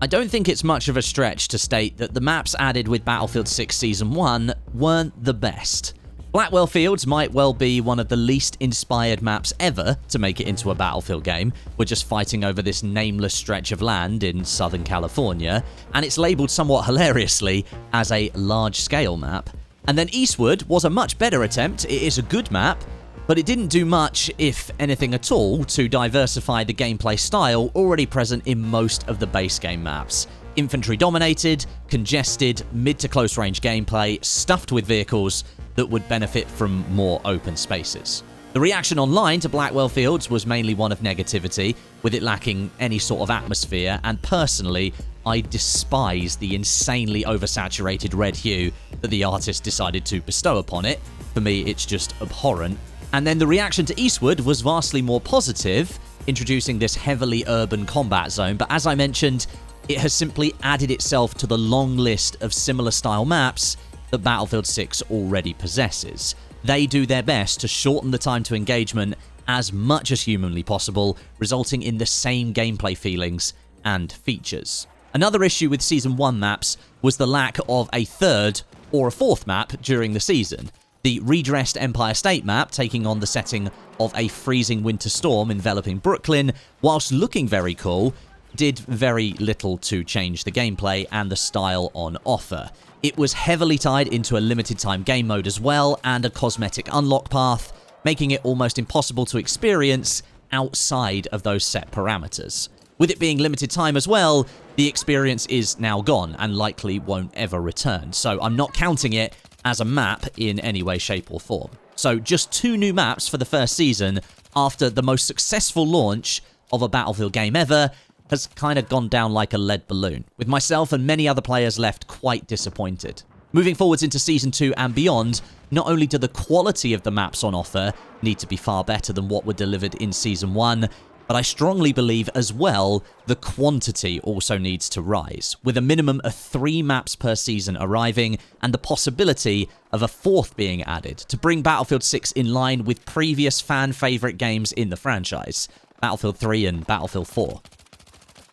I don't think it's much of a stretch to state that the maps added with Battlefield 6 Season 1 weren't the best. Blackwell Fields might well be one of the least inspired maps ever to make it into a Battlefield game. We're just fighting over this nameless stretch of land in Southern California, and it's labelled somewhat hilariously as a large-scale map. And then Eastwood was a much better attempt. It is a good map, but it didn't do much, if anything at all, to diversify the gameplay style already present in most of the base game maps. Infantry-dominated, congested, mid-to-close range gameplay, stuffed with vehicles that would benefit from more open spaces. The reaction online to Blackwell Fields was mainly one of negativity, with it lacking any sort of atmosphere, and personally, I despise the insanely oversaturated red hue that the artist decided to bestow upon it. For me, it's just abhorrent. And then the reaction to Eastwood was vastly more positive, introducing this heavily urban combat zone, but as I mentioned, it has simply added itself to the long list of similar style maps that Battlefield 6 already possesses. They do their best to shorten the time to engagement as much as humanly possible, resulting in the same gameplay feelings and features. Another issue with Season 1 maps was the lack of a third or a fourth map during the season. The redressed Empire State map, taking on the setting of a freezing winter storm enveloping Brooklyn, whilst looking very cool, did very little to change the gameplay and the style on offer. It was heavily tied into a limited time game mode as well, and a cosmetic unlock path, making it almost impossible to experience outside of those set parameters. With it being limited time as well, the experience is now gone and likely won't ever return, so I'm not counting it as a map in any way, shape or form. So just 2 new maps for the first season after the most successful launch of a Battlefield game ever has kind of gone down like a lead balloon, with myself and many other players left quite disappointed. Moving forwards into Season 2 and beyond, not only do the quality of the maps on offer need to be far better than what were delivered in Season 1, but I strongly believe as well the quantity also needs to rise, with a minimum of 3 maps per season arriving and the possibility of a 4th being added to bring Battlefield 6 in line with previous fan-favourite games in the franchise, Battlefield 3 and Battlefield 4.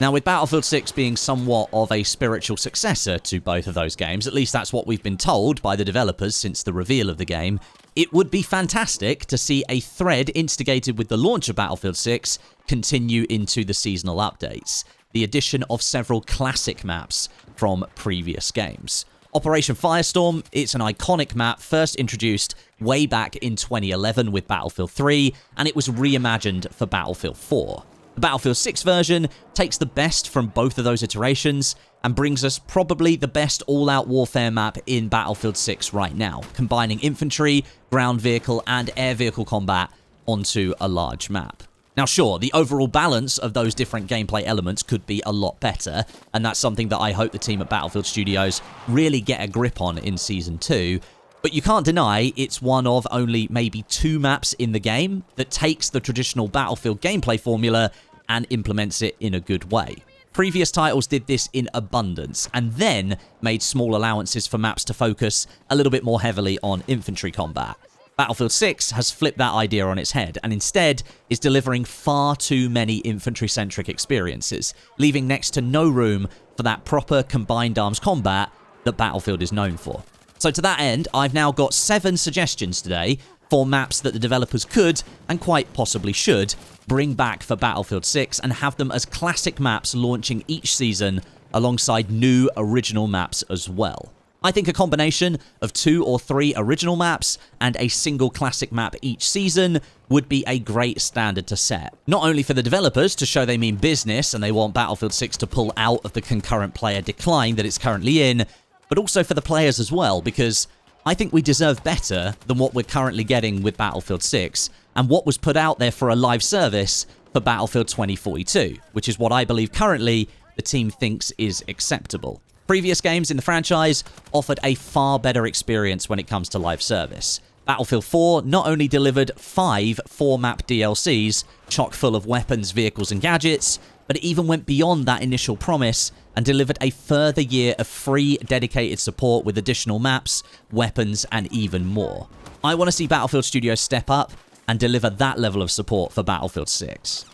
Now, with Battlefield 6 being somewhat of a spiritual successor to both of those games, at least that's what we've been told by the developers since the reveal of the game, it would be fantastic to see a thread instigated with the launch of Battlefield 6 continue into the seasonal updates. The addition of several classic maps from previous games. Operation Firestorm, it's an iconic map first introduced way back in 2011 with Battlefield 3, and it was reimagined for Battlefield 4. The Battlefield 6 version takes the best from both of those iterations and brings us probably the best all-out warfare map in Battlefield 6 right now, combining infantry, ground vehicle, and air vehicle combat onto a large map. Now sure, the overall balance of those different gameplay elements could be a lot better, and that's something that I hope the team at Battlefield Studios really get a grip on in Season 2, but you can't deny it's one of only maybe 2 maps in the game that takes the traditional Battlefield gameplay formula and implements it in a good way. Previous titles did this in abundance, and then made small allowances for maps to focus a little bit more heavily on infantry combat. Battlefield 6 has flipped that idea on its head, and instead is delivering far too many infantry-centric experiences, leaving next to no room for that proper combined arms combat that Battlefield is known for. So to that end, I've now got 7 suggestions today for maps that the developers could, and quite possibly should, bring back for Battlefield 6 and have them as classic maps launching each season alongside new original maps as well. I think a combination of 2 or 3 original maps and a single classic map each season would be a great standard to set. Not only for the developers to show they mean business and they want Battlefield 6 to pull out of the concurrent player decline that it's currently in, but also for the players as well, because I think we deserve better than what we're currently getting with Battlefield 6 and what was put out there for a live service for Battlefield 2042, which is what I believe currently the team thinks is acceptable. Previous games in the franchise offered a far better experience when it comes to live service. Battlefield 4 not only delivered 5 4-map DLCs, chock full of weapons, vehicles and gadgets, but it even went beyond that initial promise and delivered a further year of free dedicated support with additional maps, weapons and even more. I want to see Battlefield Studios step up and deliver that level of support for Battlefield 6.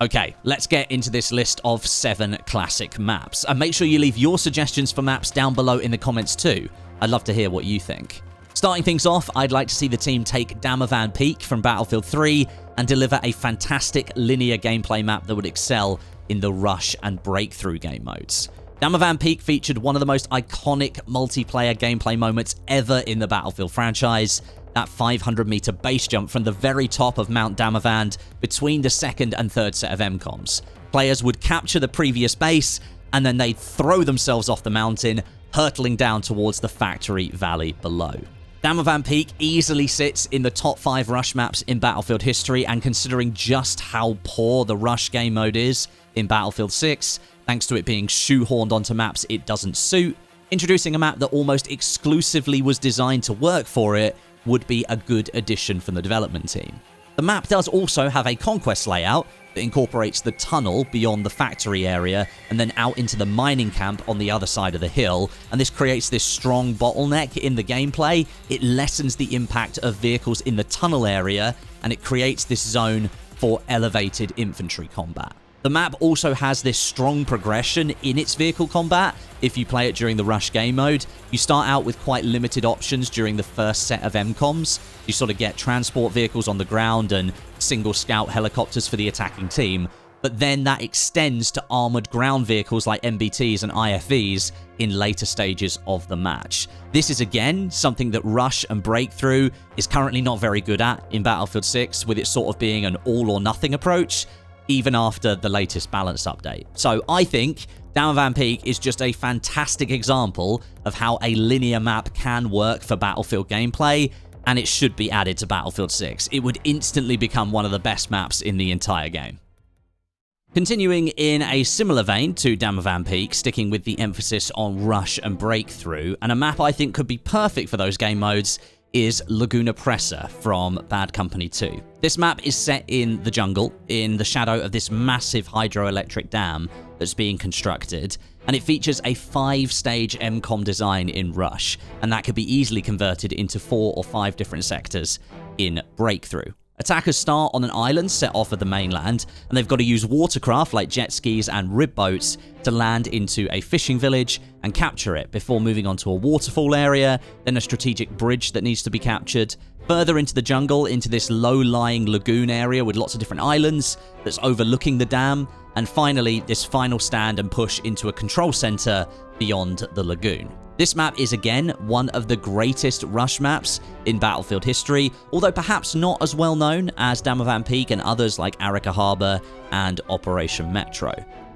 Okay, let's get into this list of 7 classic maps. And make sure you leave your suggestions for maps down below in the comments too. I'd love to hear what you think. Starting things off, I'd like to see the team take Damavand Peak from Battlefield 3 and deliver a fantastic linear gameplay map that would excel in the rush and breakthrough game modes. Damavand Peak featured one of the most iconic multiplayer gameplay moments ever in the Battlefield franchise, that 500-meter base jump from the very top of Mount Damavand between the second and third set of MCOMs. Players would capture the previous base, and then they'd throw themselves off the mountain, hurtling down towards the factory valley below. Damavand Peak easily sits in the top 5 rush maps in Battlefield history, and considering just how poor the rush game mode is in Battlefield 6, thanks to it being shoehorned onto maps it doesn't suit, introducing a map that almost exclusively was designed to work for it would be a good addition from the development team. The map does also have a conquest layout that incorporates the tunnel beyond the factory area and then out into the mining camp on the other side of the hill, and this creates this strong bottleneck in the gameplay. It lessens the impact of vehicles in the tunnel area, and it creates this zone for elevated infantry combat. The map also has this strong progression in its vehicle combat. If you play it during the rush game mode, you start out with quite limited options during the first set of MCOMs. You sort of get transport vehicles on the ground and single scout helicopters for the attacking team, but then that extends to armored ground vehicles like MBTs and IFVs in later stages of the match. This is again something that Rush and Breakthrough is currently not very good at in Battlefield 6, with it sort of being an all or nothing approach, even after the latest balance update. So I think Damavand Peak is just a fantastic example of how a linear map can work for Battlefield gameplay, and it should be added to Battlefield 6. It would instantly become one of the best maps in the entire game. Continuing in a similar vein to Damavand Peak, sticking with the emphasis on rush and breakthrough, and a map I think could be perfect for those game modes, is Laguna Presa from Bad Company 2. This map is set in the jungle, in the shadow of this massive hydroelectric dam that's being constructed, and it features a 5-stage MCOM design in Rush, and that could be easily converted into 4 or 5 different sectors in Breakthrough. Attackers start on an island set off of the mainland, and they've got to use watercraft like jet skis and rib boats to land into a fishing village and capture it before moving on to a waterfall area, then a strategic bridge that needs to be captured, further into the jungle into this low-lying lagoon area with lots of different islands that's overlooking the dam, and finally this final stand and push into a control center beyond the lagoon. This map is again one of the greatest rush maps in Battlefield history, although perhaps not as well known as Damavand Peak and others like Arica Harbor and Operation Metro.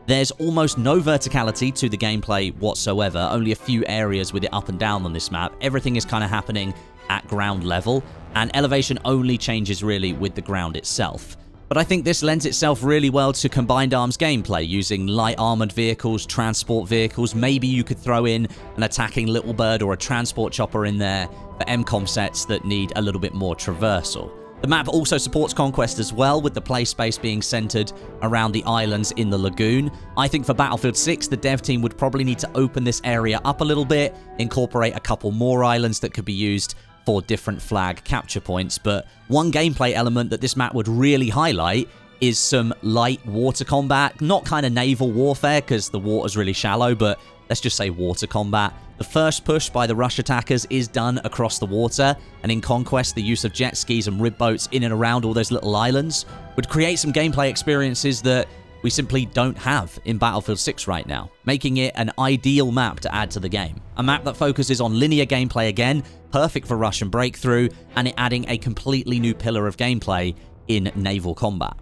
There's almost no verticality to the gameplay whatsoever, only a few areas with it up and down on this map. Everything is kind of happening at ground level, and elevation only changes really with the ground itself. But I think this lends itself really well to combined arms gameplay, using light armored vehicles, transport vehicles. Maybe you could throw in an attacking little bird or a transport chopper in there for MCOM sets that need a little bit more traversal. The map also supports conquest as well, with the play space being centered around the islands in the lagoon. I think for Battlefield 6, the dev team would probably need to open this area up a little bit, incorporate a couple more islands that could be used for different flag capture points, but one gameplay element that this map would really highlight is some light water combat. Not kind of naval warfare, because the water's really shallow, but let's just say water combat. The first push by the rush attackers is done across the water, and in Conquest, the use of jet skis and rib boats in and around all those little islands would create some gameplay experiences that we simply don't have in Battlefield 6 right now, making it an ideal map to add to the game. A map that focuses on linear gameplay again, perfect for rush and breakthrough, and it adding a completely new pillar of gameplay in naval combat.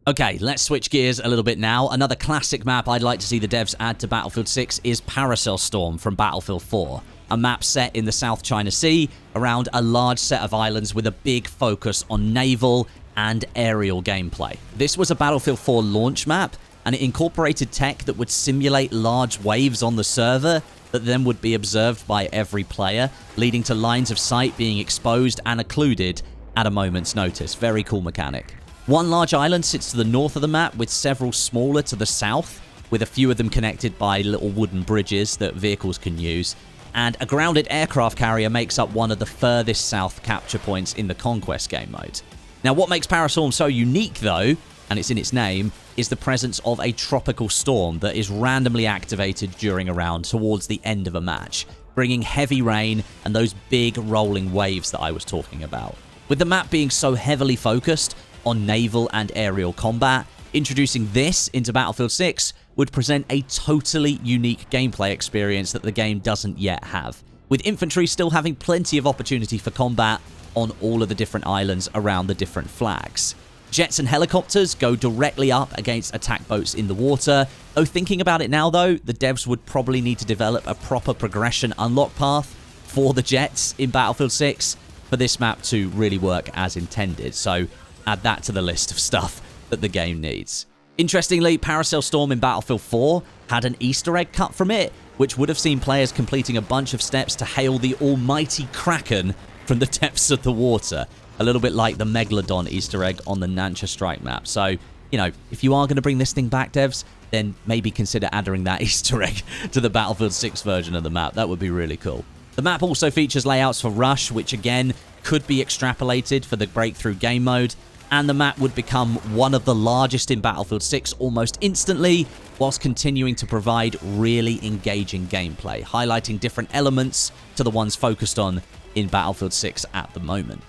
Okay, let's switch gears a little bit now. Another classic map I'd like to see the devs add to Battlefield 6 is Paracel Storm from Battlefield 4. A map set in the South China Sea around a large set of islands with a big focus on naval and aerial gameplay. This was a Battlefield 4 launch map, and it incorporated tech that would simulate large waves on the server that then would be observed by every player, leading to lines of sight being exposed and occluded at a moment's notice. Very cool mechanic. One large island sits to the north of the map, with several smaller to the south, with a few of them connected by little wooden bridges that vehicles can use. And a grounded aircraft carrier makes up one of the furthest south capture points in the Conquest game mode. Now, what makes Paracel so unique, though, and it's in its name, is the presence of a tropical storm that is randomly activated during a round towards the end of a match, bringing heavy rain and those big rolling waves that I was talking about. With the map being so heavily focused on naval and aerial combat, introducing this into Battlefield 6 would present a totally unique gameplay experience that the game doesn't yet have, with infantry still having plenty of opportunity for combat on all of the different islands around the different flags. Jets and helicopters go directly up against attack boats in the water, though thinking about it now though, the devs would probably need to develop a proper progression unlock path for the jets in Battlefield 6 for this map to really work as intended, so add that to the list of stuff that the game needs. Interestingly, Paracel Storm in Battlefield 4 had an Easter egg cut from it, which would have seen players completing a bunch of steps to hail the almighty Kraken from the depths of the water. A little bit like the Megalodon Easter egg on the Nancha Strike map. So, you know, if you are going to bring this thing back, devs, then maybe consider adding that Easter egg to the Battlefield 6 version of the map. That would be really cool. The map also features layouts for Rush, which again could be extrapolated for the Breakthrough game mode, and the map would become one of the largest in Battlefield 6 almost instantly, whilst continuing to provide really engaging gameplay, highlighting different elements to the ones focused on in Battlefield 6 at the moment.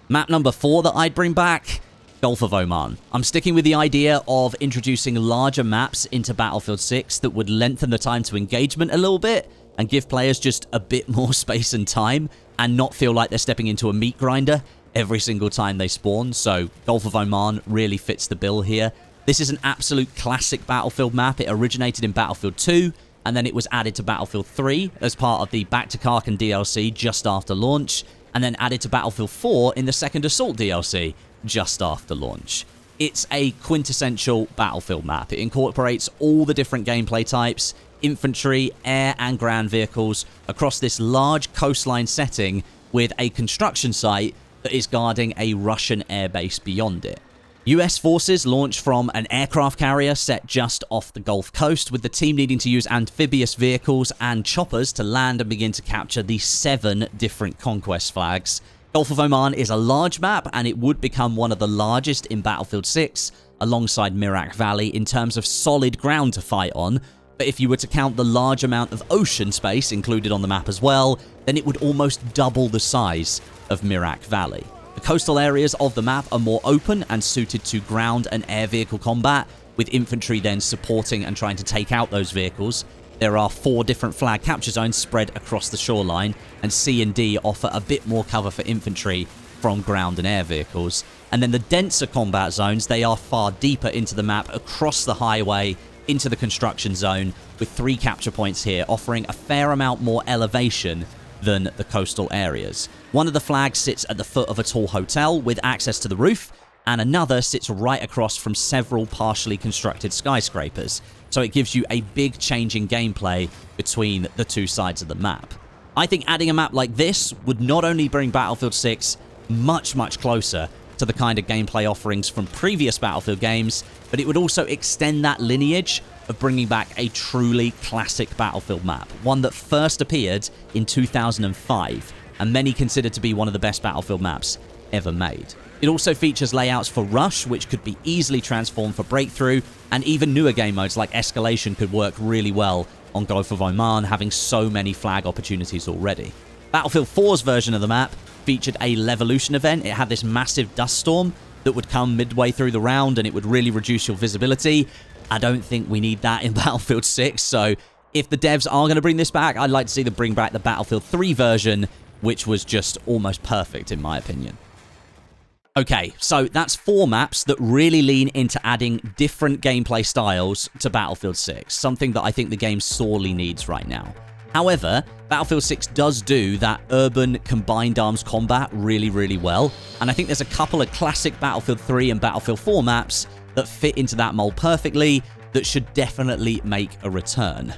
Map number 4 that I'd bring back, Gulf of Oman. I'm sticking with the idea of introducing larger maps into Battlefield 6 that would lengthen the time to engagement a little bit and give players just a bit more space and time and not feel like they're stepping into a meat grinder every single time they spawn. So Gulf of Oman really fits the bill here. This is an absolute classic Battlefield map. It originated in Battlefield 2 and then it was added to Battlefield 3 as part of the Back to Karkin DLC just after launch, and then added to Battlefield 4 in the Second Assault DLC just after launch. It's a quintessential Battlefield map. It incorporates all the different gameplay types, infantry, air and ground vehicles across this large coastline setting with a construction site that is guarding a Russian airbase beyond it. US forces launch from an aircraft carrier set just off the Gulf Coast, with the team needing to use amphibious vehicles and choppers to land and begin to capture the 7 different conquest flags. Gulf of Oman is a large map, and it would become one of the largest in Battlefield 6, alongside Mirak Valley, in terms of solid ground to fight on. But if you were to count the large amount of ocean space included on the map as well, then it would almost double the size of Mirak Valley. The coastal areas of the map are more open and suited to ground and air vehicle combat, with infantry then supporting and trying to take out those vehicles. There are 4 different flag capture zones spread across the shoreline, and C and D offer a bit more cover for infantry from ground and air vehicles. And then the denser combat zones, they are far deeper into the map, across the highway, into the construction zone, with 3 capture points here, offering a fair amount more elevation than the coastal areas. One of the flags sits at the foot of a tall hotel with access to the roof, and another sits right across from several partially constructed skyscrapers, so it gives you a big change in gameplay between the 2 sides of the map. I think adding a map like this would not only bring Battlefield 6 much closer to the kind of gameplay offerings from previous Battlefield games, but it would also extend that lineage of bringing back a truly classic Battlefield map, one that first appeared in 2005, and many consider to be one of the best Battlefield maps ever made. It also features layouts for Rush, which could be easily transformed for Breakthrough, and even newer game modes like Escalation could work really well on Gulf of Oman, having so many flag opportunities already. Battlefield 4's version of the map featured a Levolution event. It had this massive dust storm that would come midway through the round, and it would really reduce your visibility. I don't think we need that in Battlefield 6, so if the devs are going to bring this back, I'd like to see them bring back the Battlefield 3 version, which was just almost perfect in my opinion. Okay, so that's 4 maps that really lean into adding different gameplay styles to Battlefield 6, something that I think the game sorely needs right now. However, Battlefield 6 does do that urban combined arms combat really well, and I think there's a couple of classic Battlefield 3 and Battlefield 4 maps that fit into that mold perfectly that should definitely make a return.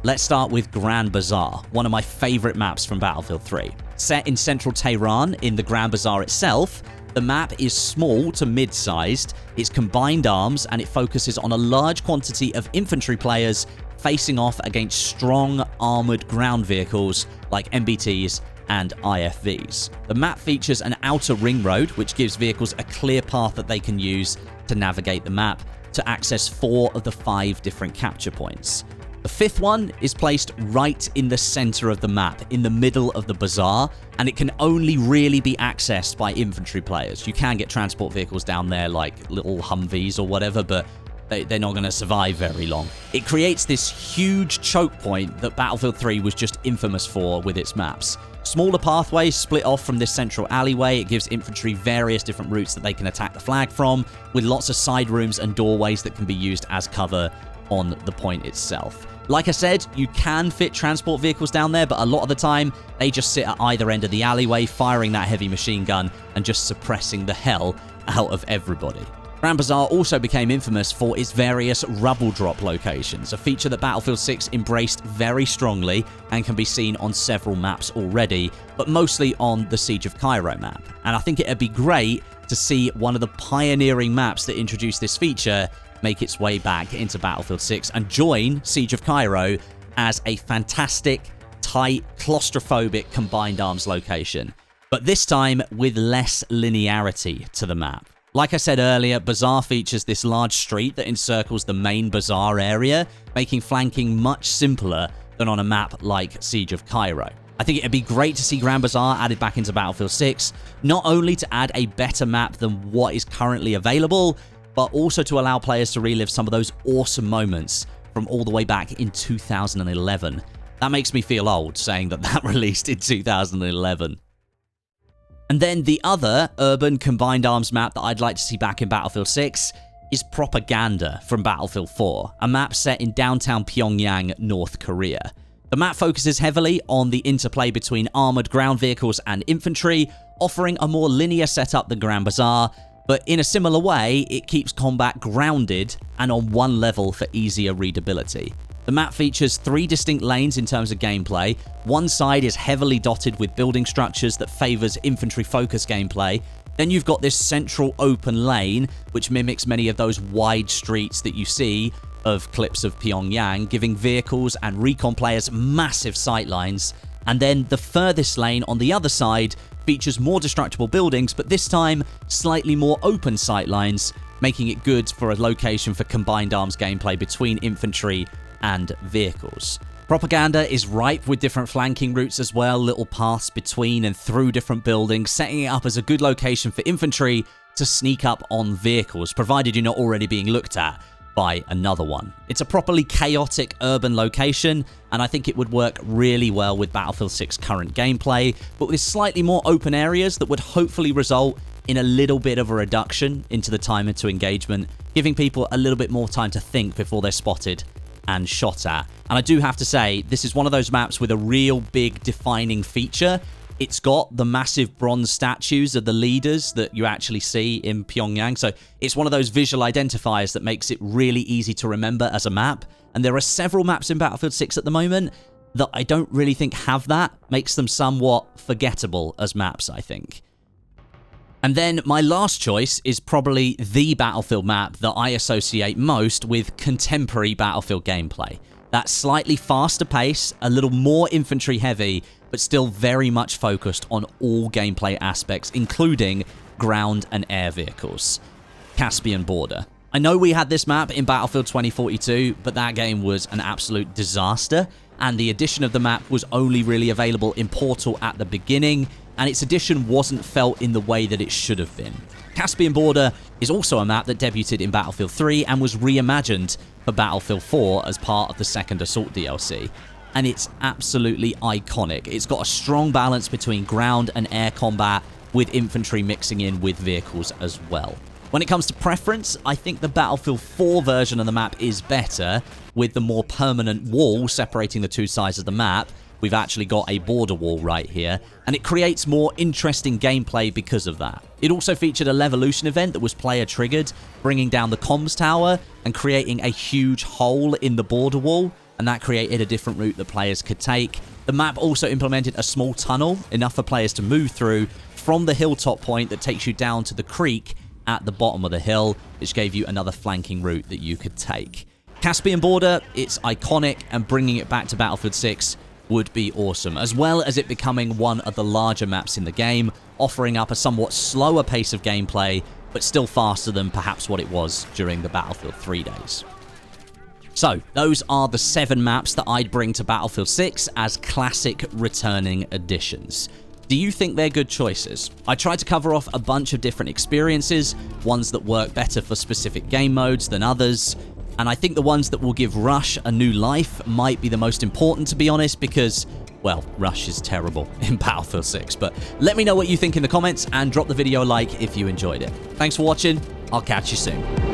Let's start with Grand Bazaar, one of my favorite maps from Battlefield 3. Set in central Tehran in the Grand Bazaar itself, the map is small to mid-sized, it's combined arms, and it focuses on a large quantity of infantry players facing off against strong armored ground vehicles like MBTs and IFVs. The map features an outer ring road, which gives vehicles a clear path that they can use to navigate the map to access 4 of the 5 different capture points. The 5th one is placed right in the center of the map, in the middle of the Bazaar, and it can only really be accessed by infantry players. You can get transport vehicles down there like little Humvees or whatever, but they're not going to survive very long. It creates this huge choke point that Battlefield 3 was just infamous for with its maps. Smaller pathways split off from this central alleyway. It gives infantry various different routes that they can attack the flag from, with lots of side rooms and doorways that can be used as cover on the point itself. Like I said, you can fit transport vehicles down there, but a lot of the time, they just sit at either end of the alleyway, firing that heavy machine gun and just suppressing the hell out of everybody. Grand Bazaar also became infamous for its various rubble drop locations, a feature that Battlefield 6 embraced very strongly and can be seen on several maps already, but mostly on the Siege of Cairo map. And I think it'd be great to see one of the pioneering maps that introduced this feature make its way back into Battlefield 6 and join Siege of Cairo as a fantastic, tight, claustrophobic combined arms location, but this time with less linearity to the map. Like I said earlier, Bazaar features this large street that encircles the main Bazaar area, making flanking much simpler than on a map like Siege of Cairo. I think it'd be great to see Grand Bazaar added back into Battlefield 6, not only to add a better map than what is currently available, but also to allow players to relive some of those awesome moments from all the way back in 2011. That makes me feel old, saying that released in 2011. And then the other urban combined arms map that I'd like to see back in Battlefield 6 is Propaganda from Battlefield 4, a map set in downtown Pyongyang, North Korea. The map focuses heavily on the interplay between armored ground vehicles and infantry, offering a more linear setup than Grand Bazaar, but in a similar way, it keeps combat grounded and on one level for easier readability. The map features 3 distinct lanes in terms of gameplay. One side is heavily dotted with building structures that favors infantry-focused gameplay. Then you've got this central open lane, which mimics many of those wide streets that you see of clips of Pyongyang, giving vehicles and recon players massive sightlines. And then the furthest lane on the other side features more destructible buildings, but this time slightly more open sightlines, making it good for a location for combined arms gameplay between infantry and vehicles. Propaganda is ripe with different flanking routes as well, little paths between and through different buildings, setting it up as a good location for infantry to sneak up on vehicles, provided you're not already being looked at by another one. It's a properly chaotic urban location, and I think it would work really well with Battlefield 6 current gameplay, but with slightly more open areas that would hopefully result in a little bit of a reduction into the time into engagement, giving people a little bit more time to think before they're spotted and shot at. And I do have to say, this is one of those maps with a real big defining feature. It's got the massive bronze statues of the leaders that you actually see in Pyongyang. So it's one of those visual identifiers that makes it really easy to remember as a map. And there are several maps in Battlefield 6 at the moment that I don't really think have that. Makes them somewhat forgettable as maps, I think. And then my last choice is probably the Battlefield map that I associate most with contemporary Battlefield gameplay. That slightly faster pace, a little more infantry heavy, but still very much focused on all gameplay aspects, including ground and air vehicles. Caspian Border. I know we had this map in Battlefield 2042, but that game was an absolute disaster, and the addition of the map was only really available in Portal at the beginning, and its addition wasn't felt in the way that it should have been. Caspian Border is also a map that debuted in Battlefield 3 and was reimagined for Battlefield 4 as part of the second Assault DLC. And it's absolutely iconic. It's got a strong balance between ground and air combat, with infantry mixing in with vehicles as well. When it comes to preference, I think the Battlefield 4 version of the map is better, with the more permanent wall separating the two sides of the map. We've actually got a border wall right here, and it creates more interesting gameplay because of that. It also featured a Levolution event that was player triggered, bringing down the comms tower and creating a huge hole in the border wall, and that created a different route that players could take. The map also implemented a small tunnel, enough for players to move through, from the hilltop point that takes you down to the creek at the bottom of the hill, which gave you another flanking route that you could take. Caspian Border, it's iconic, and bringing it back to Battlefield 6 would be awesome, as well as it becoming one of the larger maps in the game, offering up a somewhat slower pace of gameplay, but still faster than perhaps what it was during the Battlefield 3 days. So, those are the 7 maps that I'd bring to Battlefield 6 as classic returning additions. Do you think they're good choices? I tried to cover off a bunch of different experiences, ones that work better for specific game modes than others, and I think the ones that will give Rush a new life might be the most important, to be honest, because, well, Rush is terrible in Battlefield 6. But let me know what you think in the comments, and drop the video a like if you enjoyed it. Thanks for watching. I'll catch you soon.